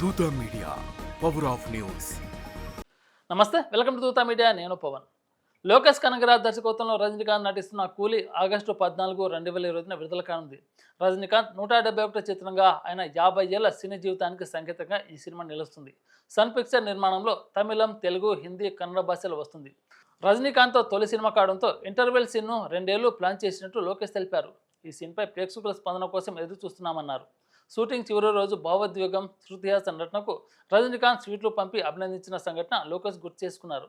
దూత media, power of news. నమస్తే, welcome to దూత మీడియా. నేను పవన్. లోకేష్ కనగరాజ్ దర్శకత్వంలో రజనీకాంత్ నటిస్తున్న కూలీ ఆగస్టు 14, 2020 విడుదల కానుంది. రజనీకాంత్ 171 చిత్రంగా ఆయన 50 ఏళ్ల సినీ జీవితానికి సంకేతంగా ఈ సినిమా నిలుస్తుంది. సన్ పిక్చర్ నిర్మాణంలో తమిళం, తెలుగు, హిందీ, కన్నడ భాషలో వస్తుంది. రజనీకాంత్తో తొలి సినిమా కావడంతో ఇంటర్వెల్ సీన్ను 2 ఏళ్లు ప్లాన్ చేసినట్టు లోకేష్ తెలిపారు. ఈ సీన్పై ప్రేక్షకుల స్పందన కోసం ఎదురు చూస్తున్నామన్నారు. షూటింగ్ చివరి రోజు భావోద్వేగం, శృతి హాసన్ నటనకు రజనీకాంత్ స్వీట్లు పంపి అభినందించిన సంఘటన లోకేష్ గుర్తు చేసుకున్నారు.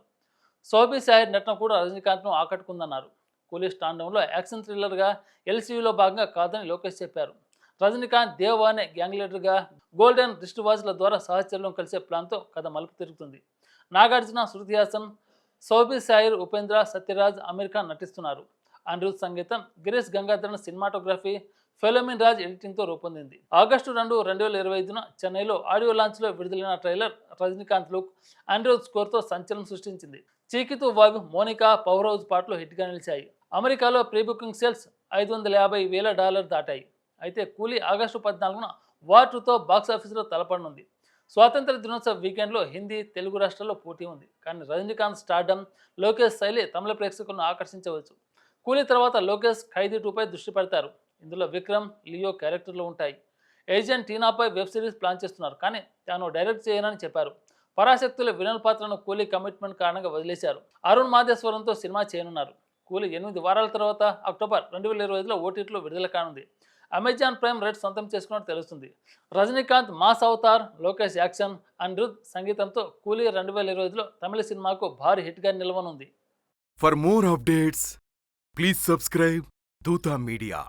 సోబీ సాహిర్ నటన కూడా రజనీకాంత్ను ఆకట్టుకుందన్నారు. కూలీ స్టాండౌన్లో యాక్షన్ థ్రిల్లర్గా ఎల్సీయూలో భాగంగా కాదని లోకేష్ చెప్పారు. రజనీకాంత్ దేవ్ అనే గ్యాంగ్ లీడర్గా గోల్డెన్ రిస్ట్ వాచ్ల ద్వారా సహచర్యం కలిసే ప్లాన్తో కథ మలుపు తిరుగుతుంది. నాగార్జున, శృతి హాసన్, సోబీ సాహిర్, ఉపేంద్ర, సత్యరాజ్, అమీర్ ఖాన్ నటిస్తున్నారు. అనిరుద్ సంగీతం, గిరీష్ గంగాధరన్ సినిమాటోగ్రఫీ, ఫెలోమిన్ రాజ్ ఎడిటింగ్తో రూపొందింది. ఆగస్టు 2, 2025 చెన్నైలో ఆడియో లాంచ్లో విడుదలైన ట్రైలర్ రజనీకాంత్ లుక్, అనిరుద్ స్కోర్తో సంచలనం సృష్టించింది. చీకితు వాబు, మోనికా, పవర్ హౌస్ పాటలు హిట్గా నిలిచాయి. అమెరికాలో ప్రీ బుకింగ్ సేల్స్ $550,000 దాటాయి. అయితే కూలీ ఆగస్టు 14న వార్ 2తో బాక్సాఫీసులో తలపడనుంది. స్వాతంత్ర దినోత్సవ వీకెండ్లో హిందీ, తెలుగు రాష్ట్రాల్లో పోటీ ఉంది. కానీ రజనీకాంత్ స్టార్డమ్, లోకేష్ శైలి తమిళ ప్రేక్షకులను ఆకర్షించవచ్చు. కూలీ తర్వాత లోకేష్ ఖైదీ 2పై దృష్టి పెడతారు. ఇందులో విక్రమ్, లియో క్యారెక్టర్లు ఉంటాయి. ఏజెంట్ టీనాపై వెబ్ సిరీస్ ప్లాన్ చేస్తున్నారు, కానీ తాను డైరెక్ట్ చేయనని చెప్పారు. పరాశక్తుల వినల్ పాత్రను కూలీ కమిట్మెంట్ కారణంగా వదిలేశారు. అరుణ్ మాదేశ్వరంతో సినిమా చేయనున్నారు. కూలీ 8 వారాల తర్వాత అక్టోబర్ 2025లో ఓటీటీలో విడుదల కానుంది. అమెజాన్ ప్రైమ్ రైట్ సొంతం చేసుకున్నట్టు తెలుస్తుంది. రజనీకాంత్ మాస్ అవతార్, లోకేష్ యాక్షన్, అనిరుద్ సంగీతంతో కూలీ 2025లో తమిళ సినిమాకు భారీ హిట్గా నిలవనుంది. For more updates, please subscribe Dootha media.